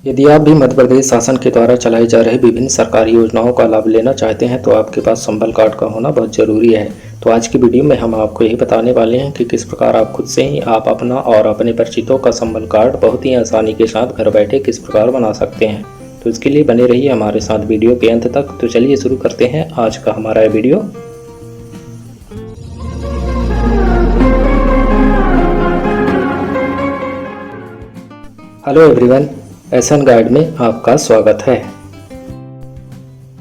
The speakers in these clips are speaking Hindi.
यदि आप भी मध्य प्रदेश शासन के द्वारा चलाई जा रही विभिन्न सरकारी योजनाओं का लाभ लेना चाहते हैं तो आपके पास संबल कार्ड का होना बहुत ज़रूरी है। तो आज की वीडियो में हम आपको यही बताने वाले हैं कि किस प्रकार आप खुद से ही आप अपना और अपने परिचितों का संबल कार्ड बहुत ही आसानी के साथ घर बैठे किस प्रकार बना सकते हैं। तो इसके लिए बने रहिए हमारे साथ वीडियो के अंत तक। तो चलिए शुरू करते हैं आज का हमारा video. Hello everyone, SN guide में आपका स्वागत है।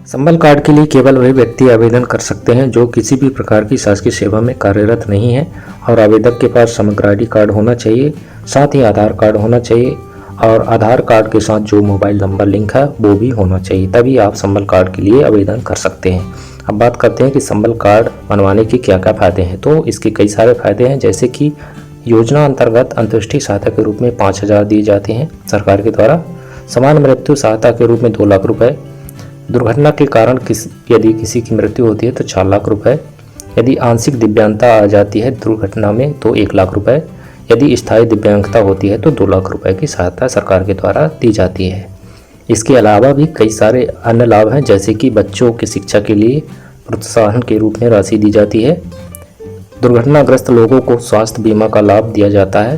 संबल कार्ड के लिए केवल वही व्यक्ति आवेदन कर सकते हैं जो किसी भी प्रकार की शासकीय सेवा में कार्यरत नहीं है और आवेदक के पास समग्र ID कार्ड होना चाहिए, साथ ही आधार कार्ड होना चाहिए और आधार कार्ड के साथ जो मोबाइल नंबर लिंक है वो भी होना चाहिए, तभी आप संबल कार्ड के लिए आवेदन कर सकते हैं। अब बात करते हैं कि संबल कार्ड बनवाने के क्या क्या फ़ायदे हैं। तो इसके कई सारे फ़ायदे हैं, जैसे कि योजना अंतर्गत अंत्येष्टि सहायता के रूप में 5,000 दिए जाते हैं सरकार के द्वारा, समान मृत्यु सहायता के रूप में 2 लाख रुपए, दुर्घटना के कारण यदि किसी की मृत्यु होती है तो 4 लाख रुपए, यदि आंशिक दिव्यांगता आ जाती है दुर्घटना में तो 1 लाख रुपए, यदि स्थायी दिव्यांगता होती है तो 2 लाख रुपए की सहायता सरकार के द्वारा दी जाती है। इसके अलावा भी कई सारे अन्य लाभ हैं, जैसे कि बच्चों की शिक्षा के लिए प्रोत्साहन के रूप में राशि दी जाती है, दुर्घटनाग्रस्त लोगों को स्वास्थ्य बीमा का लाभ दिया जाता है,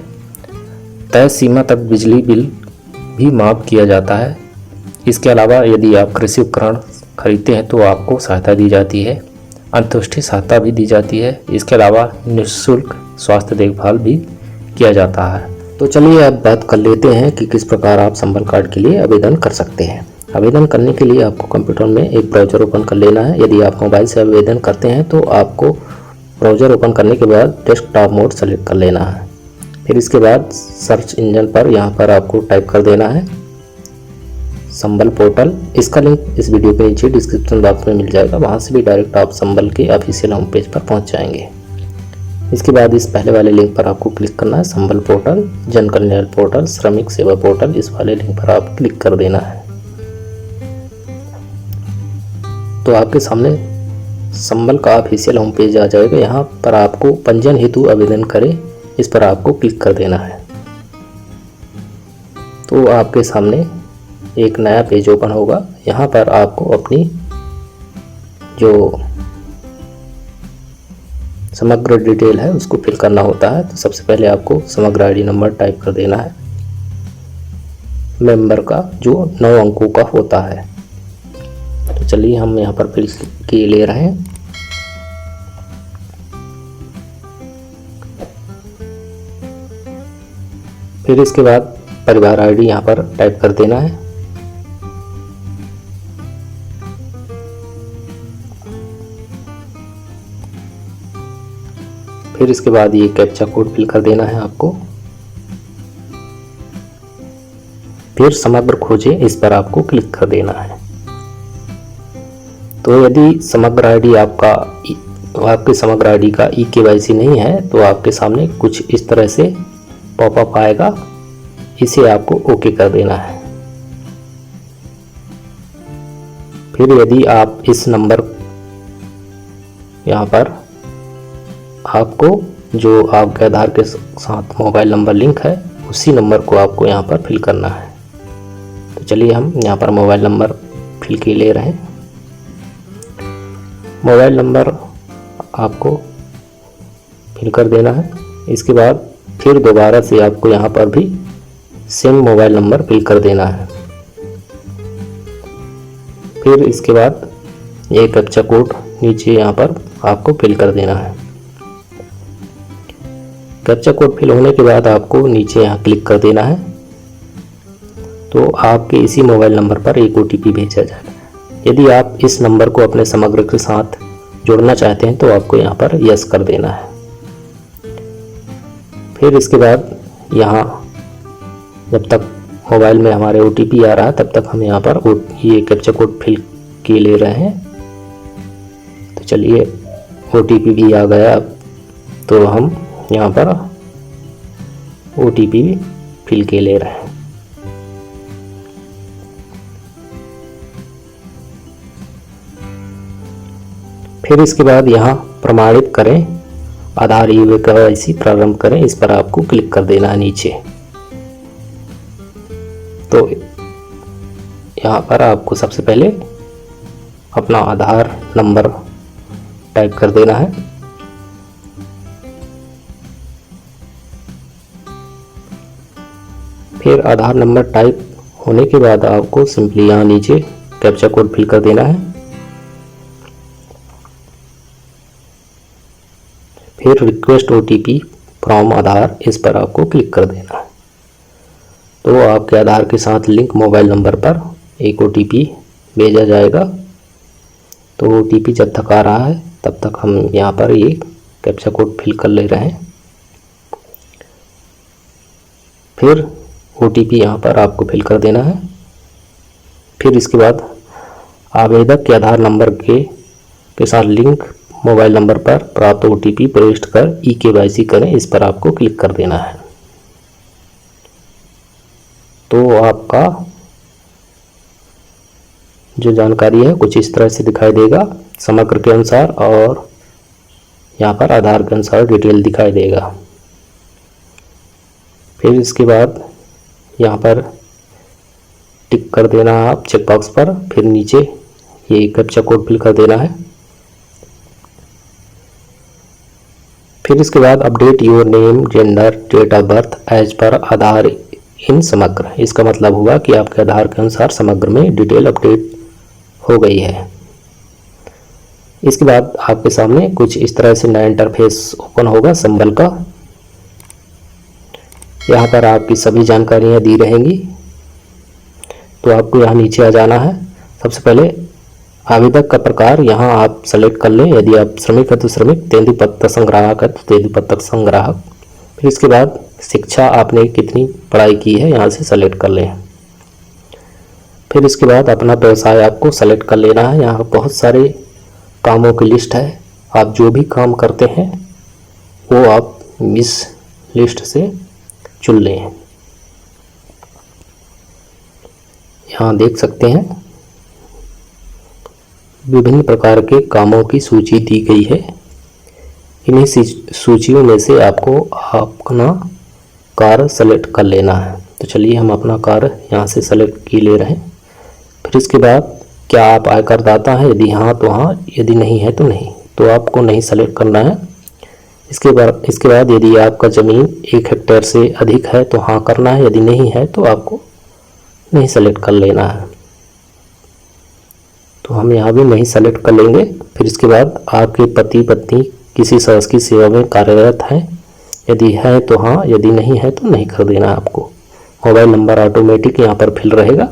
तय सीमा तक बिजली बिल भी माफ़ किया जाता है। इसके अलावा यदि आप कृषि उपकरण खरीदते हैं तो आपको सहायता दी जाती है, अंत्येष्टि सहायता भी दी जाती है। इसके अलावा निःशुल्क स्वास्थ्य देखभाल भी किया जाता है। तो चलिए अब बात कर लेते हैं कि किस प्रकार आप संबल कार्ड के लिए आवेदन कर सकते हैं। आवेदन करने के लिए आपको कंप्यूटर में एक ब्राउज़र ओपन कर लेना है। यदि आप मोबाइल से आवेदन करते हैं तो आपको ब्राउज़र ओपन करने के बाद डेस्कटॉप मोड सेलेक्ट कर लेना है। फिर इसके बाद सर्च इंजन पर यहाँ पर आपको टाइप कर देना है संबल पोर्टल। इसका लिंक इस वीडियो के नीचे डिस्क्रिप्शन बॉक्स में मिल जाएगा, वहाँ से भी डायरेक्ट आप संबल के ऑफिशियल होम पेज पर पहुँच जाएंगे। इसके बाद इस पहले वाले लिंक पर आपको क्लिक करना है, संबल पोर्टल, जन कल्याण पोर्टल, श्रमिक सेवा पोर्टल, इस वाले लिंक पर आप क्लिक कर देना है। तो आपके सामने संबल का ऑफिशियल होम पेज आ जाएगा। यहाँ पर आपको पंजीयन हेतु आवेदन करें, इस पर आपको क्लिक कर देना है। तो आपके सामने एक नया पेज ओपन होगा। यहाँ पर आपको अपनी जो समग्र डिटेल है उसको फिल करना होता है। तो सबसे पहले आपको समग्र ID नंबर टाइप कर देना है, मेंबर का जो 9 अंकों का होता है। तो चलिए हम यहाँ पर फिल किए ले रहे हैं। फिर इसके बाद परिवार ID यहाँ पर टाइप कर देना है। फिर इसके बाद ये कैप्चा कोड फिल कर देना है आपको। फिर समग्र खोजें, इस पर आपको क्लिक कर देना है। तो यदि समग्र ID आपके समग्र ID का eKYC नहीं है तो आपके सामने कुछ इस तरह से पॉपअप आएगा, इसे आपको ओके कर देना है। फिर यदि आप इस नंबर यहाँ पर आपको जो आपके आधार के साथ मोबाइल नंबर लिंक है उसी नंबर को आपको यहाँ पर फिल करना है। तो चलिए हम यहाँ पर मोबाइल नंबर फिल के ले रहे हैं। मोबाइल नंबर आपको फिल कर देना है। इसके बाद फिर दोबारा से आपको यहाँ पर भी सेम मोबाइल नंबर फिल कर देना है। फिर इसके बाद ये कैप्चा कोड नीचे यहाँ पर आपको फिल कर देना है। कैप्चा कोड फिल होने के बाद आपको नीचे यहाँ क्लिक कर देना है। तो आपके इसी मोबाइल नंबर पर एक OTP भेजा जाएगा। यदि आप इस नंबर को अपने समग्र के साथ जोड़ना चाहते हैं तो आपको यहाँ पर यस कर देना है। फिर इसके बाद यहाँ जब तक मोबाइल में हमारे OTP आ रहा है तब तक हम यहाँ पर ये कैप्चा कोड फिल किए ले रहे हैं। तो चलिए OTP भी आ गया, तो हम यहाँ पर OTP भी फिल के ले रहे हैं। फिर इसके बाद यहाँ प्रमाणित करें, आधार eKYC प्रारंभ करें, इस पर आपको क्लिक कर देना है नीचे। तो यहाँ पर आपको सबसे पहले अपना आधार नंबर टाइप कर देना है। फिर आधार नंबर टाइप होने के बाद आपको सिंपली यहाँ नीचे कैप्चा कोड फिल कर देना है। फिर रिक्वेस्ट OTP फ्रॉम आधार, इस पर आपको क्लिक कर देना है। तो आपके आधार के साथ लिंक मोबाइल नंबर पर एक OTP भेजा जाएगा। तो OTP जब तक आ रहा है तब तक हम यहाँ पर ये कैप्चा कोड फिल कर ले रहे हैं। फिर OTP यहाँ पर आपको फिल कर देना है। फिर इसके बाद आवेदक के आधार नंबर के साथ लिंक मोबाइल नंबर पर प्राप्त OTP प्रविष्ट कर eKYC करें, इस पर आपको क्लिक कर देना है। तो आपका जो जानकारी है कुछ इस तरह से दिखाई देगा, समग्र के अनुसार और यहाँ पर आधार के अनुसार डिटेल दिखाई देगा। फिर इसके बाद यहाँ पर टिक कर देना है आप चेकबॉक्स पर। फिर नीचे ये कैप्चा कोड फिल कर देना है। फिर इसके बाद update your name, gender, date of birth as per Aadhaar इन समग्र। इसका मतलब हुआ कि आपके आधार के अनुसार समग्र में डिटेल अपडेट हो गई है। इसके बाद आपके सामने कुछ इस तरह से नया इंटरफेस ओपन होगा संबल का। यहाँ पर आपकी सभी जानकारियाँ दी रहेंगी। तो आपको यहाँ नीचे आ जाना है। सबसे पहले आवेदक का प्रकार यहाँ आप सेलेक्ट कर लें। यदि आप श्रमिक है तो श्रमिक, तेंदुपत्ता संग्राहक है तो तेंदुपत्ता संग्राहक। फिर इसके बाद शिक्षा आपने कितनी पढ़ाई की है यहाँ से सेलेक्ट कर लें। फिर इसके बाद अपना व्यवसाय आपको सेलेक्ट कर लेना है। यहाँ बहुत सारे कामों की लिस्ट है, आप जो भी काम करते हैं वो आप इस लिस्ट से चुन लें। यहाँ देख सकते हैं विभिन्न प्रकार के कामों की सूची दी गई है। इन्हीं सूचियों में से आपको अपना कार्य सेलेक्ट कर लेना है। तो चलिए हम अपना कार्य यहाँ से सेलेक्ट की ले रहे हैं। फिर इसके बाद क्या आप आयकर दाता हैं, यदि हाँ तो हाँ, यदि नहीं है तो नहीं। तो आपको नहीं सेलेक्ट करना है। इसके बाद यदि आपका ज़मीन 1 हेक्टेयर से अधिक है तो हाँ करना है, यदि नहीं है तो आपको नहीं सेलेक्ट कर लेना है। तो हम यहाँ भी नहीं सेलेक्ट कर लेंगे। फिर इसके बाद आपके पति पत्नी किसी शासकीय सेवा में कार्यरत हैं, यदि है तो हाँ, यदि नहीं है तो नहीं कर देना आपको। मोबाइल नंबर ऑटोमेटिक यहाँ पर फिल रहेगा।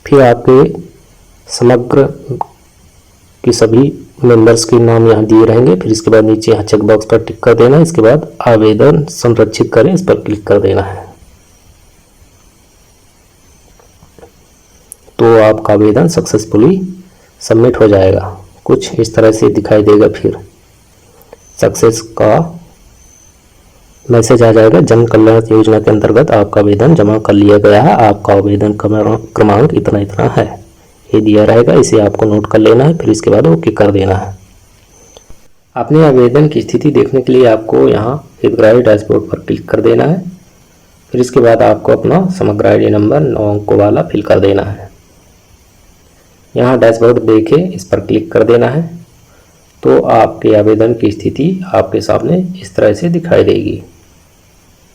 फिर आपके समग्र के सभी मेंबर्स के नाम यहाँ दिए रहेंगे। फिर इसके बाद नीचे यहाँ चेक बॉक्स पर टिक कर देना है। इसके बाद आवेदन संरक्षित करें, इस पर क्लिक कर देना है। तो आपका आवेदन सक्सेसफुली सबमिट हो जाएगा। कुछ इस तरह से दिखाई देगा। फिर सक्सेस का मैसेज आ जाएगा। जन कल्याण योजना के अंतर्गत आपका आवेदन जमा कर लिया गया है, आपका आवेदन क्रमांक इतना इतना है, ये दिया रहेगा। इसे आपको नोट कर लेना है। फिर इसके बाद ओके कर देना है। अपने आवेदन की स्थिति देखने के लिए आपको यहाँ हितग्राही डैशबोर्ड पर क्लिक कर देना है। फिर इसके बाद आपको अपना समग्र ID नंबर 9 अंकों वाला फिल कर देना है। यहाँ डैशबोर्ड देखे, इस पर क्लिक कर देना है। तो आपके आवेदन की स्थिति आपके सामने इस तरह से दिखाई देगी।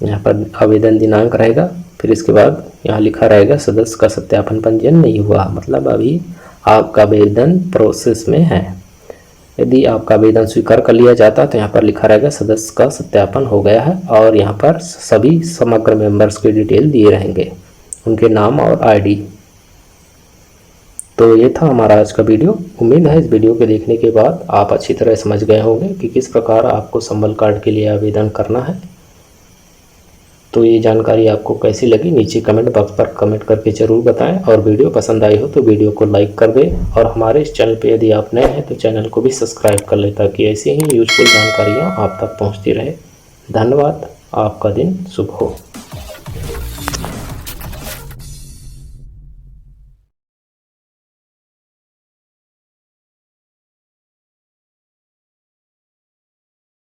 यहाँ पर आवेदन दिनांक रहेगा। फिर इसके बाद यहाँ लिखा रहेगा सदस्य का सत्यापन पंजीयन नहीं हुआ, मतलब अभी आपका आवेदन प्रोसेस में है। यदि आपका आवेदन स्वीकार कर लिया जाता है तो यहाँ पर लिखा रहेगा सदस्य का सत्यापन हो गया है, और यहाँ पर सभी समग्र मेंबर्स के डिटेल दिए रहेंगे, उनके नाम और ID। तो ये था हमारा आज का वीडियो। उम्मीद है इस वीडियो के देखने के बाद आप अच्छी तरह समझ गए होंगे कि किस प्रकार आपको संबल कार्ड के लिए आवेदन करना है। तो ये जानकारी आपको कैसी लगी नीचे कमेंट बॉक्स पर कमेंट करके ज़रूर बताएं, और वीडियो पसंद आई हो तो वीडियो को लाइक कर दें, और हमारे इस चैनल पे यदि आप नए हैं तो चैनल को भी सब्सक्राइब कर लें, ताकि ऐसी ही यूजफुल जानकारियाँ आप तक पहुँचती रहे। धन्यवाद। आपका दिन शुभ हो।